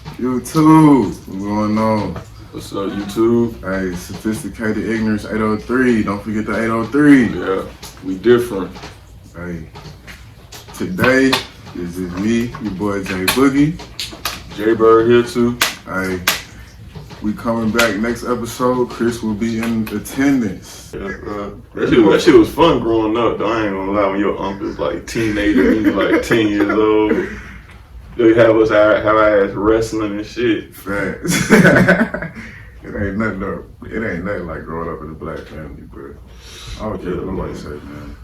YouTube, what's going on? What's up, YouTube? Hey, Sophisticated Ignorance 803. Don't forget the 803. Yeah, we different. Hey, today this is me, your boy Jay Boogie. Jay Bird here too. Hey, we coming back next episode. Chris will be in attendance. Yeah, that shit was fun growing up, though. I ain't gonna lie, when your uncle's like teenager and you like 10 years old. They have us have our ass wrestling and shit. Facts. It ain't nothing like growing up in a black family, but I don't care what nobody say, man.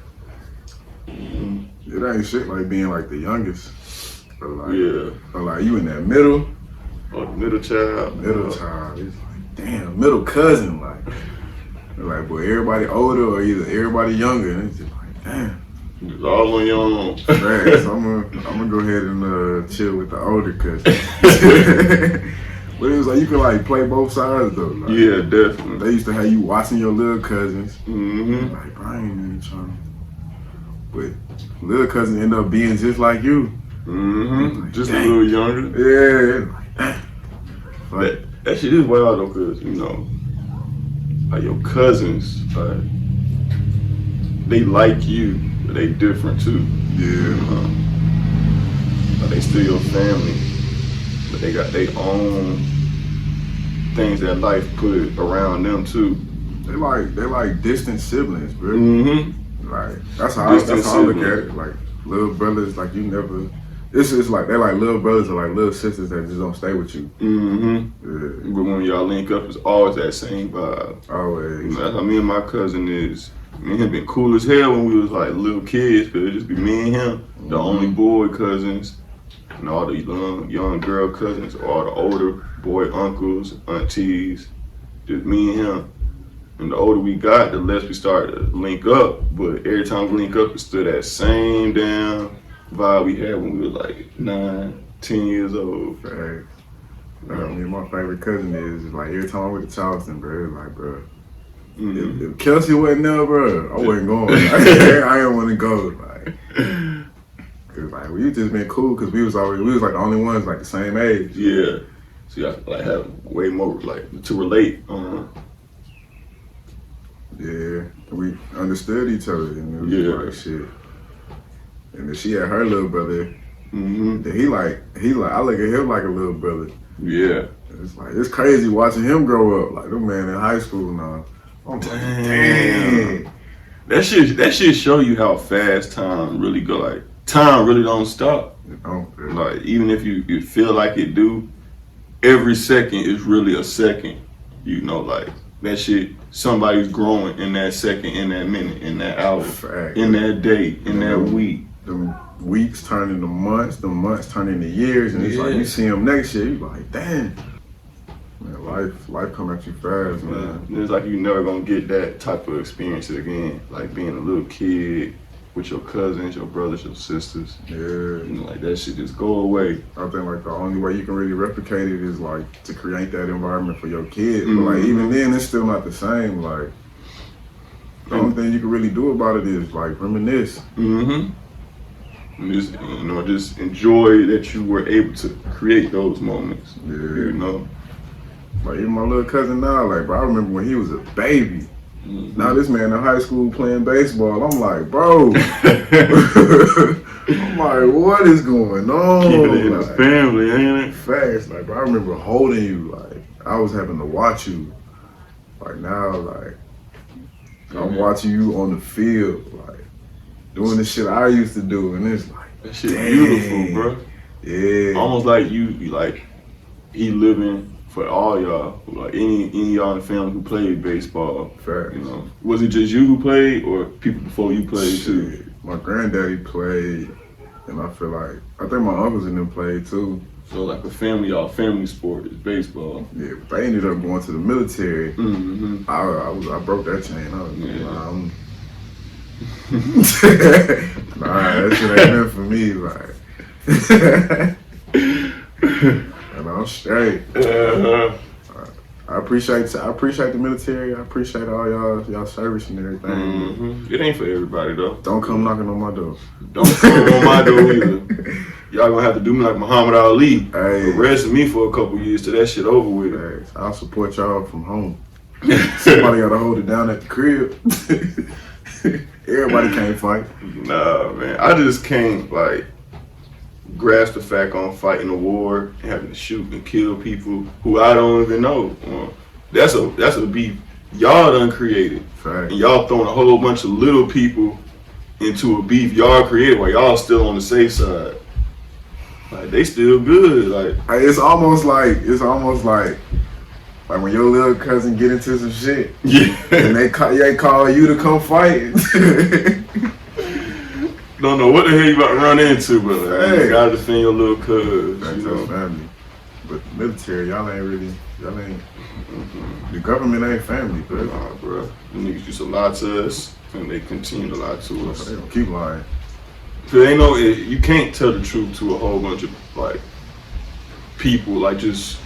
It ain't shit like being like the youngest. But like you in that middle. Oh, middle child. It's like, damn, middle cousin, like boy, everybody older or either everybody younger, and it's just like, damn. It's all on your own. Right, so I'm gonna go ahead and chill with the older cousin. But it was like you could like play both sides though. Like, yeah, definitely. They used to have you watching your little cousins. Mm-hmm. Like, I ain't even trying. But little cousin end up being just like you. Mm-hmm. Like, just dang. a little younger. Yeah. That shit is wild though, cause you know, like your cousins, they like you, but they different too. Yeah. But they still your family, but they got their own things that life put around them too. They like distant siblings, bro. Mm-hmm. Like that's how I look at it. Like little brothers, like you never. It's just like they're like little brothers or like little sisters that just don't stay with you. Mm-hmm. Yeah. But when y'all link up, it's always that same vibe. Always. That's how me and my cousin is. Me and him been cool as hell when we was like little kids, cause it just be me and him, the only boy cousins, and all the young girl cousins, all the older boy uncles, aunties, just me and him. And the older we got, the less we started to link up. But every time we link up, it's still that same damn vibe we had when we were like 9, 10 years old. Right. Me and my favorite cousin is like every time I went to Charleston, bro, it's like, bro. Mm-hmm. If Kelsey wasn't there, bro, I wasn't going. I didn't want to go. Like, cause like we just been cool, cause we was like the only ones like the same age. Yeah. So you have to like have way more like to relate. Yeah, we understood each other, and it was like shit. And then she had her little brother. Mm-hmm. Then he like I look at him like a little brother. Yeah. It's like it's crazy watching him grow up. Like them man in high school now. I'm like, dang. That shit show you how fast time really go. Like time really don't stop. Like even if you feel like it do, every second is really a second. You know, like that shit. Somebody's growing in that second, in that minute, in that hour, in that day, in that week. The weeks turn into months, the months turn into years, and it's like you see them next year, you like, damn. Man, life come at you fast, man. It's like you never gonna get that type of experience again. Like being a little kid with your cousins, your brothers, your sisters. Yeah. You know, like that shit just go away. I think like the only way you can really replicate it is like to create that environment for your kids. But like even then it's still not the same. Like the only thing you can really do about it is like reminisce. Mm-hmm. And just, just enjoy that you were able to create those moments. Yeah. You know? Like even my little cousin now, like bro, I remember when he was a baby. Mm-hmm. Now this man in high school playing baseball, I'm like, bro. I'm like, what is going on? Keep it in the family, ain't it? Fast, like bro, I remember holding you, like I was having to watch you. Like now, like I'm watching you on the field, like doing the shit I used to do, and it's like that shit beautiful, bro. Yeah. Almost like you like he living for all y'all, like any y'all in the family who played baseball. Fair. You know, was it just you who played, or people before you played too? My granddaddy played, and I think my uncles and them played too. So like a family sport is baseball. Yeah, but they ended up going to the military. Mm-hmm. I broke that chain. I was nah, that shit ain't meant for me. Like. And I'm straight. I appreciate the military. I appreciate all y'all service and everything. Mm-hmm. It ain't for everybody though. Don't come knocking on my door. Don't come on my door either. y'all gonna have to do me like Muhammad Ali. Hey. Arrest me for a couple years till that shit over with. Hey, I'll support y'all from home. Somebody gotta hold it down at the crib. Everybody can't fight. Nah, man. I just can't like grasp the fact on fighting a war and having to shoot and kill people who I don't even know. That's a beef y'all done created. Fact. And y'all throwing a whole bunch of little people into a beef y'all created while y'all still on the safe side. Like they still good. Like Hey, it's almost like when your little cousin get into some shit yeah. and they call you to come fight. Don't know what the hell you about to run into, but like, Hey. you gotta defend your little cuz. That's You your know. family. But the military, y'all ain't. The government ain't family, bro. Nah, bro. The niggas used to lie to us, and they continue to lie to us. They don't keep lying. Cause they know you can't tell the truth to a whole bunch of like people, like just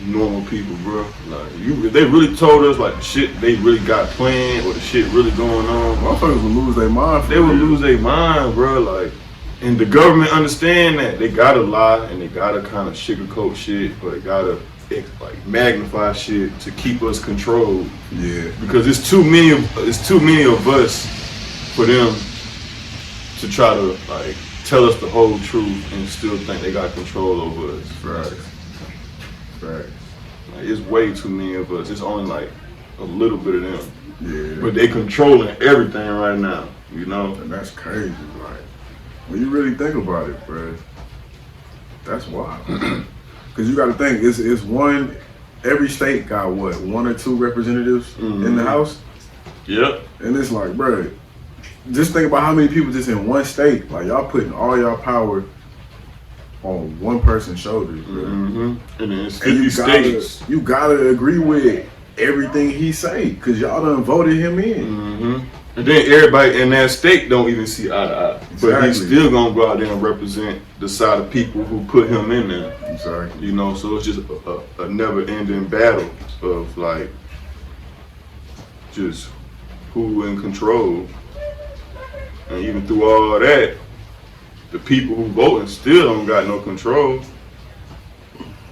normal people, bro. Like if they really told us like the shit they really got planned or the shit really going on, Motherfuckers would lose their mind. they would lose their mind, bro. Like, and the government understand that they gotta lie and they gotta kind of sugarcoat shit, or they gotta like magnify shit to keep us controlled. Yeah. Because it's too many of us for them to try to like tell us the whole truth and still think they got control over us. Right. Like, it's way too many of us. It's only like a little bit of them. Yeah. But they controlling everything right now, you know? And that's crazy. Like, when you really think about it, bro, that's wild. Because you got to think, it's one. Every state got what, 1 or 2 representatives in the House, Yep. and it's like, bro, just think about how many people just in one state. Like y'all putting all y'all power on one person's shoulders, bro. Mm-hmm. And then it's And 50 states. you gotta agree with everything he say, cause y'all done voted him in. Mm-hmm. And then everybody in that state don't even see eye to eye. But he's Exactly. still gonna go out there and represent the side of people who put him in there. Exactly. You know, so it's just a never-ending battle of like just who in control. And even through all that, the people who voting still don't got no control.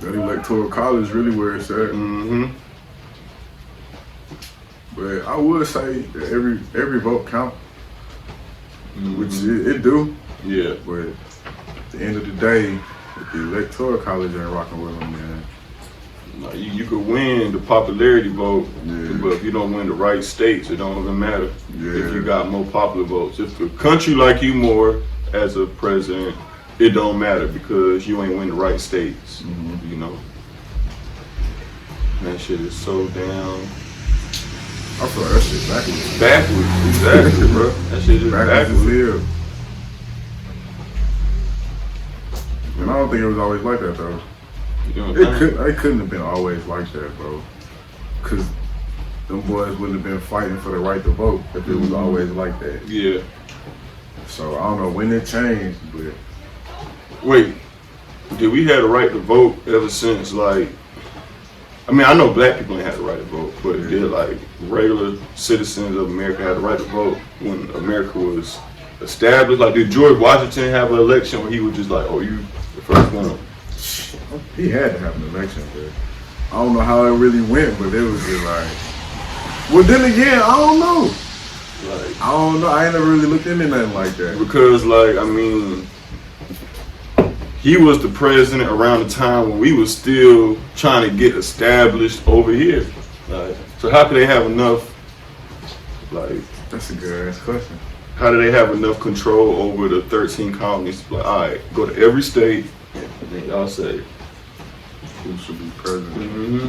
That electoral college really where it's at. Mm-hmm. But I would say that every vote count, which Mm-hmm. it do. Yeah. But at the end of the day, if the electoral college ain't rocking with them, man. Like, you could win the popularity vote, Yeah. but if you don't win the right states, it don't even matter Yeah. if you got more popular votes. If the country like you more as a president, it don't matter because you ain't win the right states. Mhm. You know, that shit is so damn I feel that shit backwards. backwards. Exactly, bro. That shit is Backwards as backwards. hell. And I don't think it was always like that though. You know what I'm saying? It couldn't have been always like that, bro. Cause them boys wouldn't have been fighting for the right to vote if it was always like that. Yeah. So I don't know when it changed, but Wait, did we have the right to vote ever since like? I mean, I know black people ain't had the right to vote, but Yeah. did like regular citizens of America had the right to vote when America was established? Like, did George Washington have an election where he was just like, "Oh, you the first one"? he had to have an election, but I don't know how it really went, but it was just like, well then again, I don't know. Like, I don't know. I ain't never really looked into nothing like that. because like, I mean, he was the president around the time when we was still trying to get established over here. Like, so how could they have enough? Like, That's a good ass question. how do they have enough control over the 13 colonies? Like, all right, go to every state, and then y'all say, Who should be president? mm-hmm.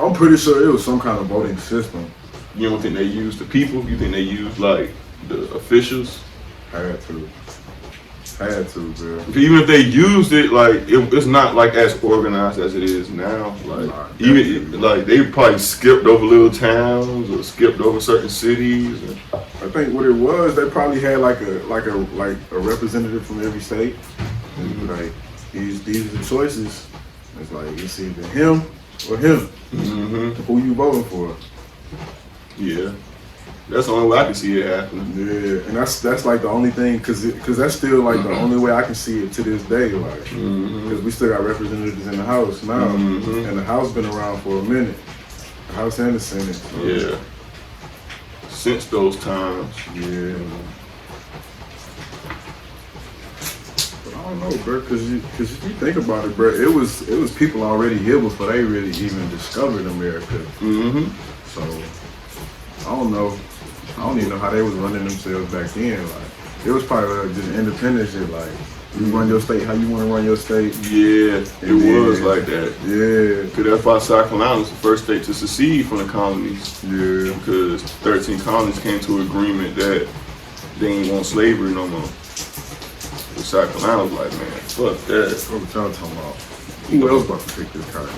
I'm pretty sure it was some kind of voting system. You don't think they use the people? You think they use like the officials? Had to, bro. Even if they used it, like it's not like as organized as it is now. Like Nah, even definitely. like they probably skipped over little towns or skipped over certain cities. And, I think what it was, they probably had like a representative from every state. And like these are the choices. It's like it's either him or him. mm-hmm. Who you voting for? Yeah. That's the only way I can see it happening. Yeah, and that's like the only thing, cause that's still like the only way I can see it to this day, like, cause we still got representatives in the House now, and the House been around for a minute, the House and the Senate. So. Yeah. Since those times. Yeah. But I don't know, bro, cause if you think about it, bro, it was people already here before they really even discovered America. So I don't know. I don't even know how they was running themselves back then. Like, it was probably like just independent shit. Like, you run your state how you want to run your state. Yeah, it was like that. Yeah. Because that's why South Carolina was the first state to secede from the colonies. Yeah. Because 13 colonies came to an agreement that they ain't want slavery no more. And South Carolina was like, man, fuck that. What was y'all talking about? Who else about to pick this card?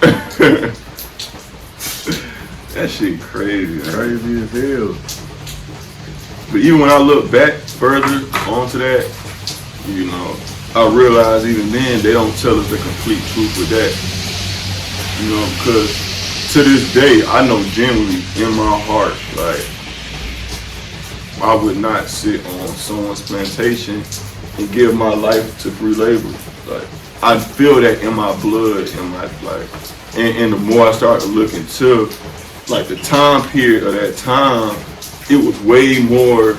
That shit crazy, man. Crazy as hell. But even when I look back further onto that, you know, I realize even then they don't tell us the complete truth with that. You know, because to this day, I know genuinely in my heart, like, I would not sit on someone's plantation and give my life to free labor. Like, I feel that in my blood, in my like, and the more I start to look into like the time period of that time, it was way more.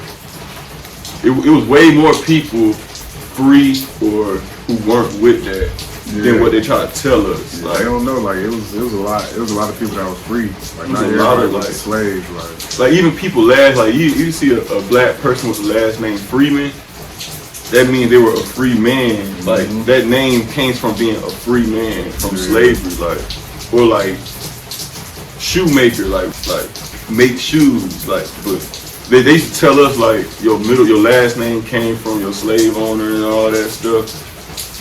It was way more people free or who weren't with that than what they try to tell us. Yeah, Like, they don't know. Like, it was a lot of people that was free. Like, not a lot everybody of, was like- slaves. like even people last, like you see a black person with the last name Freeman, that means they were a free man. Like that name came from being a free man from slavery, like, or like shoemaker, like make shoes, like, but they used to tell us like your last name came from your slave owner and all that stuff.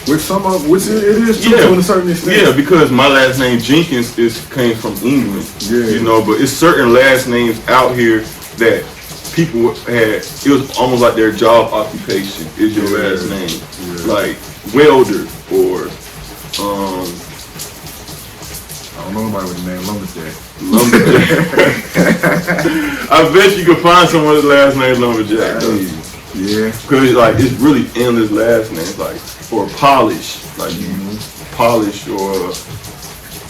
which it is true to a certain extent. Yeah, because my last name Jenkins came from England. Yeah. You know, but it's certain last names out here that people had. It was almost like their job occupation is your last name, like welder or I don't know nobody with the name Lumberjack. Lumberjack. I bet you could find someone with the last name Lumberjack. Yeah. Because like it's really endless last names, like or polish, like polish or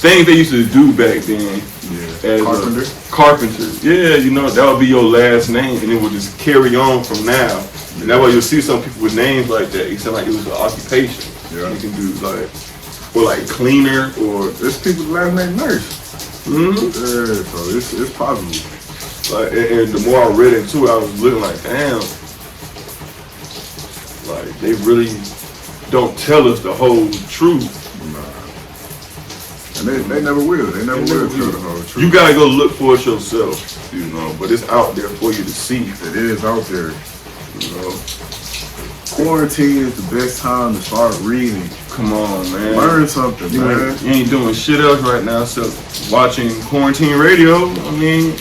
things they used to do back then. Yeah. As Carpenter. Carpenter. Yeah, you know, that would be your last name and it would just carry on from now. And that's why you'll see some people with names like that. It sound like it was an occupation. Yeah. You can do like, or like cleaner or, There's people with the last name Nurse. Yeah, so it's possible. like, and the more I read into it, I was looking like, damn, like they really don't tell us the whole truth. And they never will. They never will tell the whole truth. You gotta go look for it yourself, you know, but it's out there for you to see, It is out there. you know. Quarantine is the best time to start reading. Come on, man. Learn something, You man. ain't doing shit else right now except watching quarantine radio. I mean,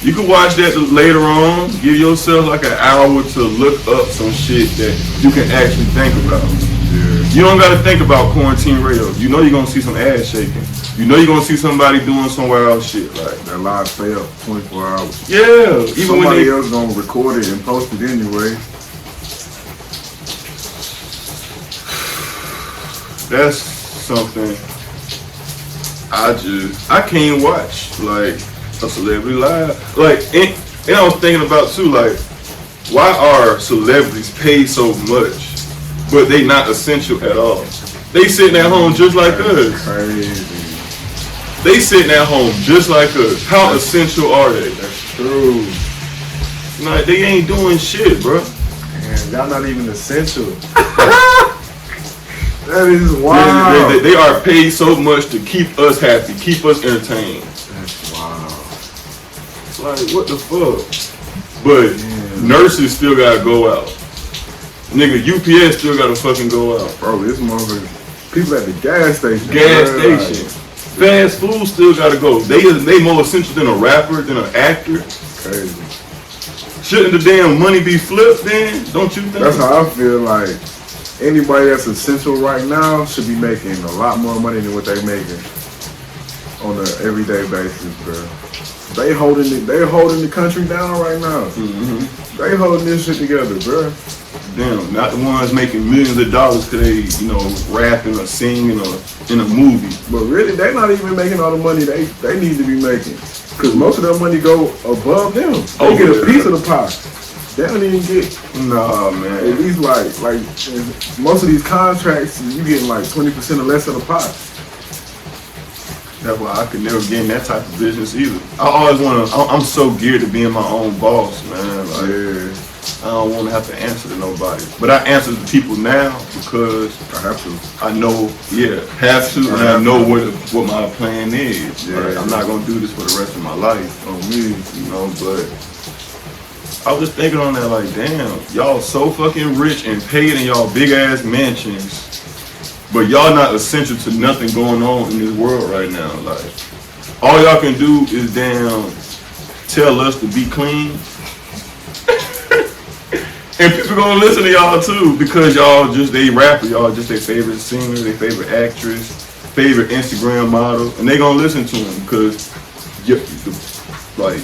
you can watch that later on. Give yourself like an hour to look up some shit that you can actually think about. Yeah. You don't gotta think about quarantine radio. You know you're gonna see some ass shaking. You know you're gonna see somebody doing somewhere else shit, right? That live stay up 24 hours. Yeah, even when Somebody they, else gonna record it and post it anyway. that's something I can't watch, like a celebrity live. Like, and I was thinking about too, like, why are celebrities paid so much, but they not essential at all? They sitting at home just like us. Crazy. They sitting at home just like us. How essential are they? That's true. Like, they ain't doing shit, bro. Man, y'all not even essential. That is wild. They are paid so much to keep us happy, keep us entertained. That's wild. Like, what the fuck? But nurses still gotta go out. Nigga, UPS still gotta fucking go out. Bro, this motherfucker. People at the gas station. Gas bro, station. Fast food still gotta go. They more essential than a rapper, than an actor. Like, crazy. Shouldn't the damn money be flipped then? Don't you think? That's how I feel like anybody that's essential right now should be making a lot more money than what they making on an everyday basis, bro. They holding the country down right now. Mm-hmm. They holding this shit together, bro. Damn, not the ones making millions of dollars because they, rapping or singing or in a movie. But really, they not even making all the money they need to be making. Because most of their money go above them. They get a piece of the pie. They don't even get. Nah, man. At least like most of these contracts, you getting like 20% or less of the pie. That's why I could never get in that type of business either. I always I'm so geared to being my own boss, man. Like, Yeah. I don't want to have to answer to nobody. But I answer to people now because I have to. I know, have to, and I know what my plan is. Yeah, Like, I'm not going to do this for the rest of my life. On me. But I was just thinking on that, like, damn, y'all so fucking rich and paid in y'all big ass mansions, but y'all not essential to nothing going on in this world right now. Like, all y'all can do is damn tell us to be clean. And people gonna listen to y'all too because y'all just they rapper, y'all just their favorite singer, their favorite actress, favorite Instagram model, and they gonna listen to them because like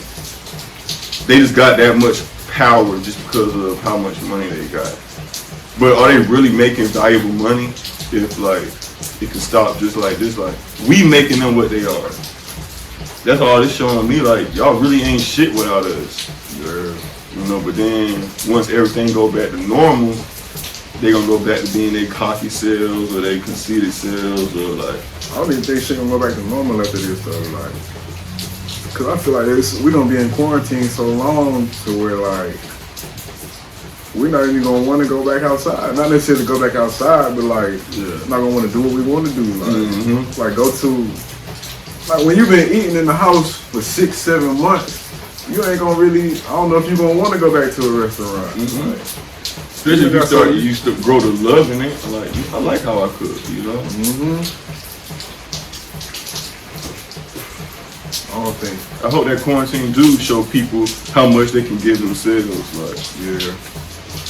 they just got that much power just because of how much money they got. But are they really making valuable money if like it can stop just like this? Like we making them what they are. That's all this showing me. Like y'all really ain't shit without us. Yeah. But then once everything go back to normal, they gonna go back to being they cocky selves or they conceited selves or like. I don't even think shit gonna go back to normal after this though. Like, cause I feel like we gonna be in quarantine so long to where like we're not even gonna want to go back outside. Not necessarily go back outside, but like not gonna want to do what we want to do. Like, like go to like when you've been eating in the house for 6-7 months. You ain't gonna really. I don't know if you're gonna want to go back to a restaurant. Like, especially if you used to grow to loving it. Like I like how I cook, I don't think. I hope that quarantine do show people how much they can give themselves.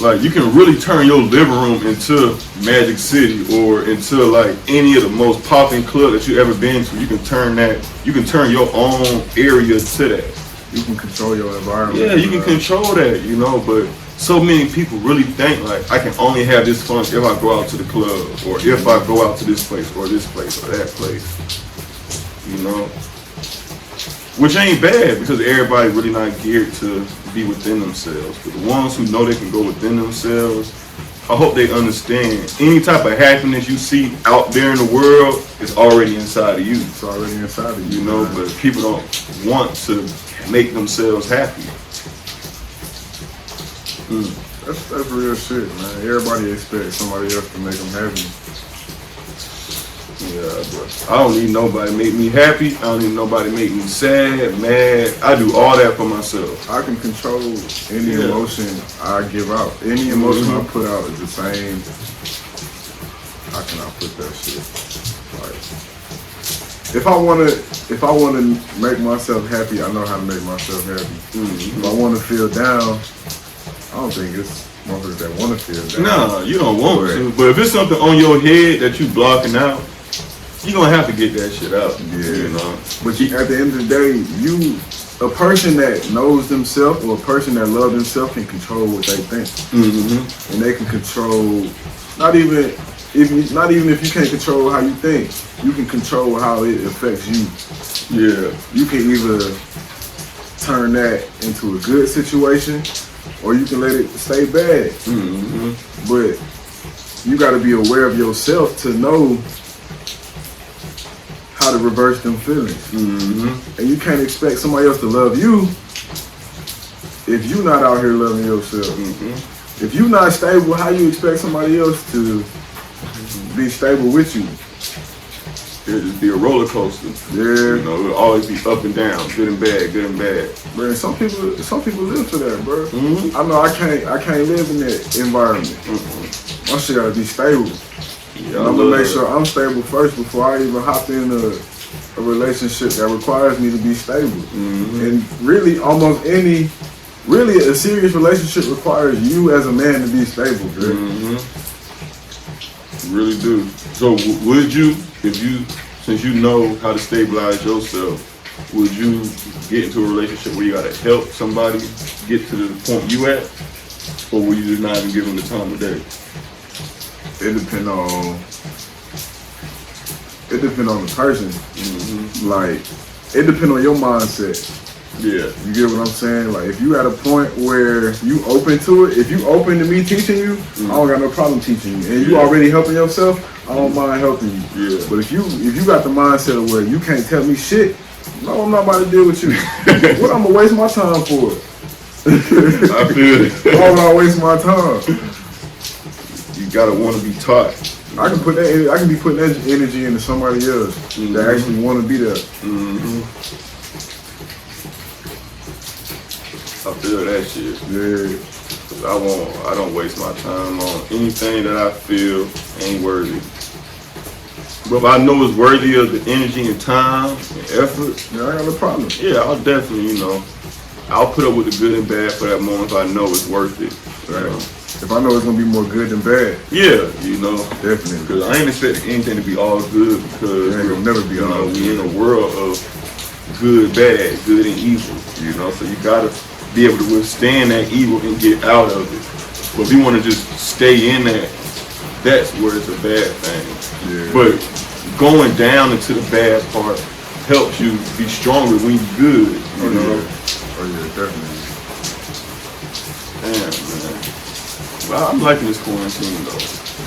Like you can really turn your living room into Magic City or into like any of the most popping club that you ever been to. You can turn your own area to that. You can control your environment. Yeah, you can control that, but so many people really think like I can only have this fun if I go out to the club or if I go out to this place or that place, which ain't bad because everybody really not geared to be within themselves. But the ones who know they can go within themselves, I hope they understand any type of happiness you see out there in the world is already inside of you. It's already inside of you, but people don't want to make themselves happy. That's real shit, man. Everybody expects somebody else to make them happy. Yeah, bro. I don't need nobody to make me happy. I don't need nobody to make me sad, mad. I do all that for myself. I can control any emotion I give out. Any emotion I put out is the same. How can I put that shit? Like, if I wanna make myself happy, I know how to make myself happy. If I wanna feel down, I don't think it's motherfuckers that wanna feel down. Nah, you don't want to. But if it's something on your head that you blocking out, you're gonna have to get that shit out. But at the end of the day, a person that knows themselves or a person that loves themselves can control what they think. And they can control not even if you can't control how you think, you can control how it affects you. Yeah. You can either turn that into a good situation or you can let it stay bad. But you gotta be aware of yourself to know how to reverse them feelings. And you can't expect somebody else to love you if you're not out here loving yourself. If you're not stable, how you expect somebody else to be stable with you? It'll just be a roller coaster. Yeah. It'll always be up and down, good and bad, good and bad. Man, some people live for that, bro. I know I can't live in that environment. My shit gotta be stable. Yeah, and I'm gonna make sure I'm stable first before I even hop in a relationship that requires me to be stable. And really, a serious relationship requires you as a man to be stable, bro. Really do. So would you, if you since you know how to stabilize yourself, would you get into a relationship where you gotta help somebody get to the point you at, or will you just not even give them the time of day? It depend on the person. Mm-hmm. Like, it depend on your mindset. Yeah. You get what I'm saying? Like, if you at a point where you open to it, if you open to me teaching you, I don't got no problem teaching you. And you already helping yourself, I don't mind helping you. Yeah. But if you got the mindset of where you can't tell me shit, no, I'm not about to deal with you. What I'm gonna waste my time for? I feel it. Why would I waste my time? You gotta want to be taught. I can be putting that energy into somebody else that actually want to be there. Mm-hmm. I feel that shit. Yeah. 'Cause I don't waste my time on anything that I feel ain't worthy. But if I know it's worthy of the energy and time and effort, Yeah, I got no problem. yeah, I'll definitely, I'll put up with the good and bad for that moment if I know it's worth it. Right. If I know it's gonna be more good than bad, Yeah, definitely. because I ain't expecting anything to be all good because It ain't gonna never be all we in a world of good, bad, good and evil, so you gotta be able to withstand that evil and get out of it. But if you want to just stay in that, that's where it's a bad thing. Yeah. But going down into the bad part helps you be stronger when you're good, Oh yeah, definitely. Damn, man. But I'm liking this quarantine though.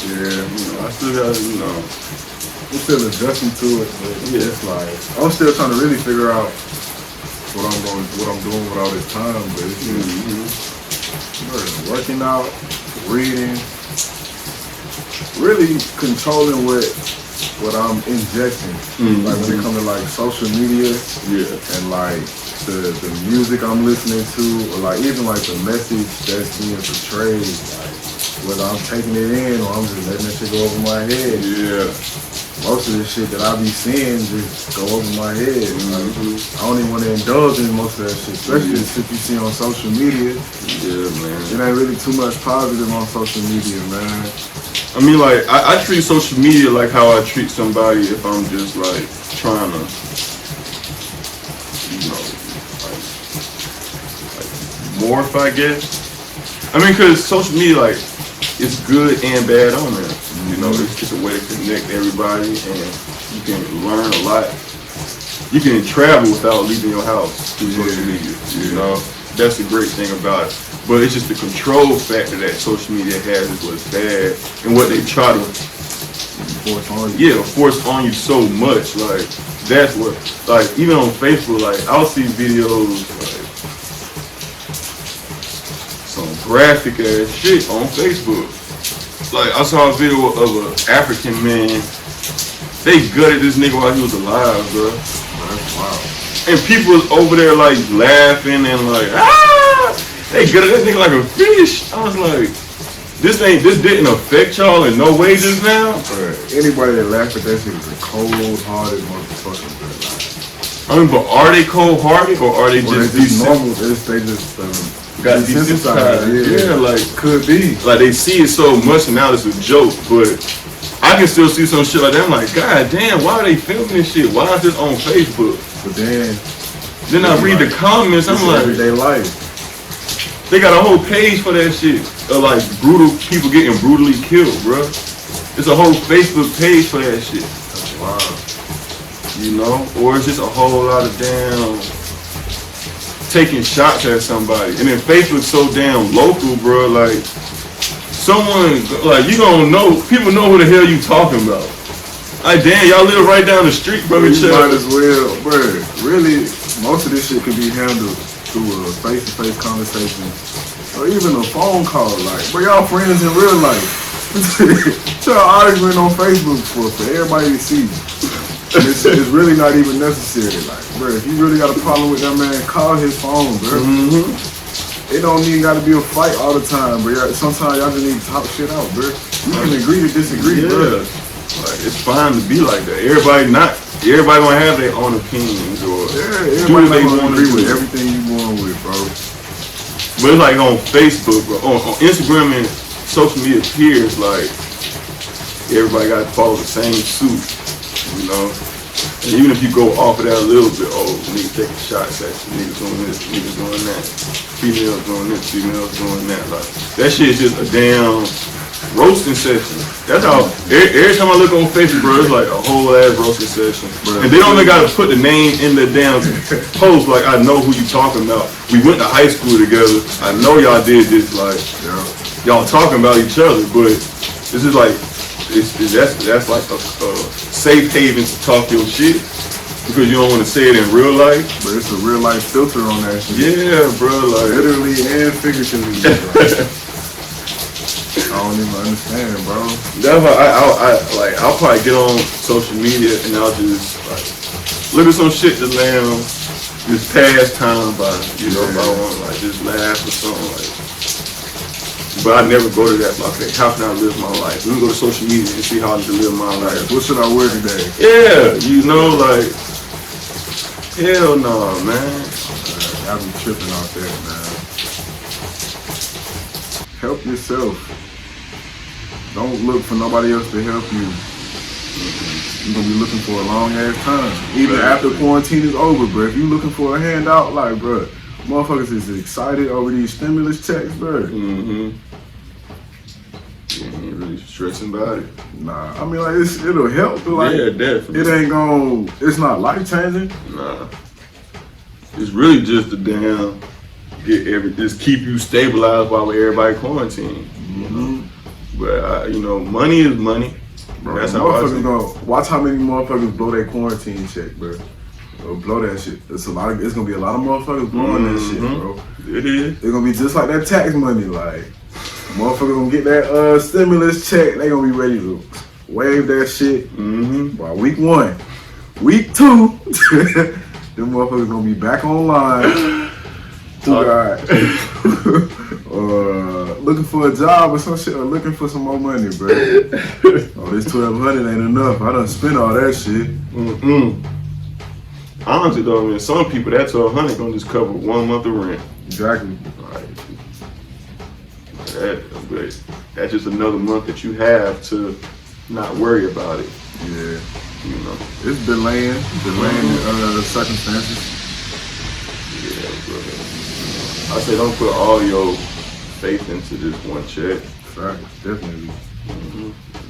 Yeah, I still got, I'm still adjusting to it. But Yeah. It's like I'm still trying to really figure out what I'm doing with all this time. But it's just working out, reading, really controlling what I'm injecting. Like when it comes to like social media Yeah. and like the music I'm listening to, or like even like the message that's being portrayed, like whether I'm taking it in or I'm just letting that shit go over my head. Yeah. Most of the shit that I be seeing just go over my head. Like, I don't even want to indulge in most of that shit, especially the shit you see on social media. Yeah, man. It ain't really too much positive on social media, man. I mean, like, I treat social media like how I treat somebody if I'm just, like, trying to, like morph, I guess. I mean, because social media, like, it's good and bad on there. It's just a way to connect everybody, and you can learn a lot. You can travel without leaving your house through social media, That's the great thing about it. But it's just the control factor that social media has is what's bad, and what they try to force on you so much. Like, that's what, like, even on Facebook, like, I'll see videos, like, some graphic ass shit on Facebook. Like, I saw a video of an African man, they gutted this nigga while he was alive, bro. That's wild. And people was over there, like, laughing and like, they gutted that nigga like a fish. I was like, this didn't affect y'all in no way just now. Anybody that laughs at that shit is a cold-hearted motherfucker. I mean, but are they cold-hearted or are they just normal? They just got desensitized? Yeah, like, could be. Like, they see it so much and now it's a joke, but I can still see some shit like that. I'm like, God damn, why are they filming this shit? Why is this on Facebook? But then I read the comments, I'm like, everyday life. They got a whole page for that shit. Of like people getting brutally killed, bro. It's a whole Facebook page for that shit. Wow. Or it's just a whole lot of damn taking shots at somebody. And then Facebook's so damn local, bro. Like, someone, like, you gonna know, people know who the hell you talking about. Like, damn, y'all live right down the street from each You other. might as well, bro. Really, most of this shit can be handled through a face-to-face conversation or even a phone call. Like, bro, y'all friends in real life. Y'all arguing on Facebook for everybody to see. It's really not even necessary. Like, bro, if you really got a problem with that man, call his phone, bro. It don't even got to be a fight all the time, bro. Sometimes y'all just need to talk shit out, bro. You can agree to disagree, bro. Like, it's fine to be like that. Everybody gonna have their own opinions or everybody do what they want to want to agree do. with everything you going with, bro. But it's like on Facebook, bro. On Instagram and social media peers, like, everybody got to follow the same suit, And even if you go off of that a little bit, oh, niggas taking shots at you, niggas doing this, niggas doing that, females doing this, females doing that. Like, that shit is just a damn roasting session. That's how, every time I look on Facebook, bro, it's like a whole ass roasting session. And they don't even gotta put the name in the damn post, like I know who you talking about. We went to high school together. I know y'all did this, like, y'all talking about each other, but this is like, that's like a safe haven to talk your shit because you don't want to say it in real life. But it's a real life filter on that shit. Yeah, bro, like literally and figuratively. I don't even understand, bro. That's why I'll probably get on social media and I'll just like look at some shit to just pass time by, you know, if I want to like just laugh or something like. But I never go to that. Like, okay, how can I live my life? Let me go to social media and see how to live my life. What should I wear today? Yeah, you know, like, hell no, man. I be tripping out there, man. Help yourself. Don't look for nobody else to help you. You're gonna be looking for a long ass time. Even after quarantine is over, bro. If you looking for a handout, like, bro, motherfuckers is excited over these stimulus checks, bro. You ain't really stressing about it. Nah, I mean, like, it'll help, but like, yeah, definitely. It ain't gon', it's not life changing. Nah. It's really just to damn just keep you stabilized while everybody quarantined. But you know, money is money. Bro, that's how I see it. Watch how many motherfuckers blow their quarantine check, bro. Or blow that shit. It's gonna be a lot of motherfuckers blowing that shit, bro. It is. It's gonna be just like that tax money, like motherfuckers gonna get that stimulus check, they gonna be ready to wave that shit by week 1. Week 2, them motherfuckers gonna be back online. Looking for a job or some shit, or looking for some more money, bro. Oh, this $1,200 ain't enough. I done spent all that shit. Honestly though, man, some people that $1,200 gonna just cover 1 month of rent. Exactly. That's just another month that you have to not worry about it. Yeah. You know. It's delaying circumstances. Yeah, brother. I say don't put all your faith into this one check. Right, definitely.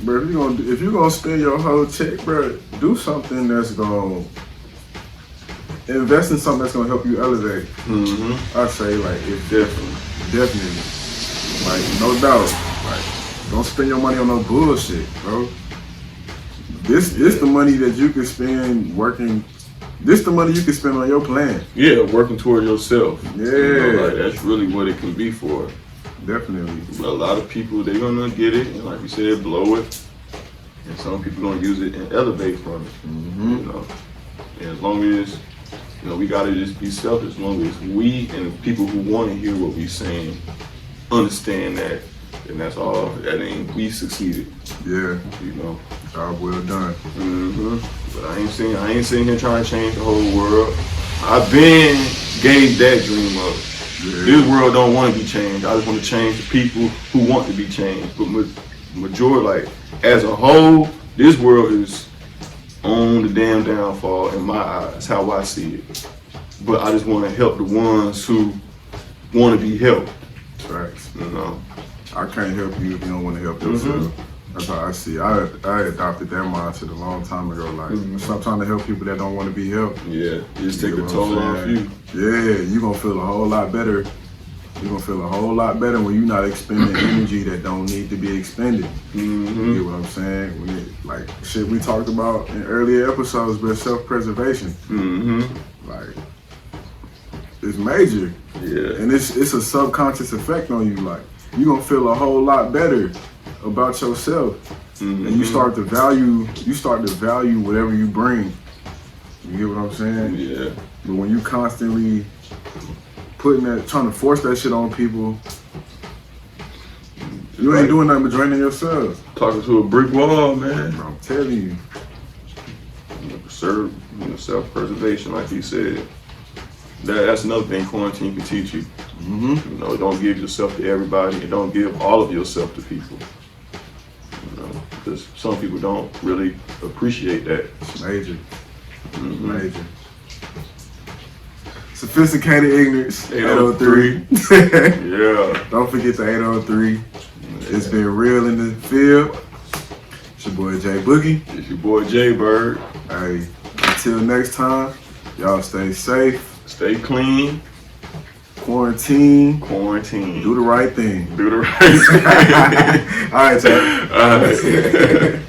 Bro, if you're gonna spend your whole check, bro, do something that's gonna invest in something that's gonna help you elevate. I say, like, it's definitely, like, no doubt, like, don't spend your money on no bullshit, bro. This the money that you can spend working. This the money you can spend on your plan. Yeah, working toward yourself. Yeah, you know, like, that's really what it can be for. Definitely. But a lot of people, they're gonna get it, and like you said, blow it. And some people gonna use it and elevate from it. You know, and as long as we gotta just be selfish. As long as we and the people who want to hear what we saying understand that, and that's all. That ain't we succeeded. Yeah. You know. Job well done. But I ain't sitting here trying to change the whole world. I've been gave that dream up. Yeah. This world don't want to be changed. I just want to change the people who want to be changed. But majority, like, as a whole, this world is on the damn downfall in my eyes, how I see it. But I just want to help the ones who want to be helped. Right. You know. I can't help you if you don't want to help yourself. That's how I see it. I adopted that mindset a long time ago. Like, stop trying to help people that don't want to be helped. Yeah, just take a toll off you. Yeah, you're going to feel a whole lot better. You're going to feel a whole lot better when you're not expending energy that don't need to be expended. You get what I'm saying? Like, shit we talked about in earlier episodes, but self-preservation. Like, it's major. Yeah. And it's a subconscious effect on you. Like, you're going to feel a whole lot better about yourself, and you start to value whatever you bring. You get what I'm saying? Yeah. But when you constantly trying to force that shit on people, you ain't doing nothing but draining yourself. Talking to a brick wall, man. I'm telling you. Self-preservation, like he said. That's another thing quarantine can teach you. You know, don't give yourself to everybody, and don't give all of yourself to people. You know, because some people don't really appreciate that. It's major. Major. Sophisticated Ignorance, 803. 803. Yeah. Don't forget the 803. It's been real in the field. It's your boy Jay Boogie. It's your boy Jay Bird. Hey, until next time, y'all stay safe. Stay clean. Quarantine. Quarantine. Do the right thing. Do the right thing. All right, Jay. All right.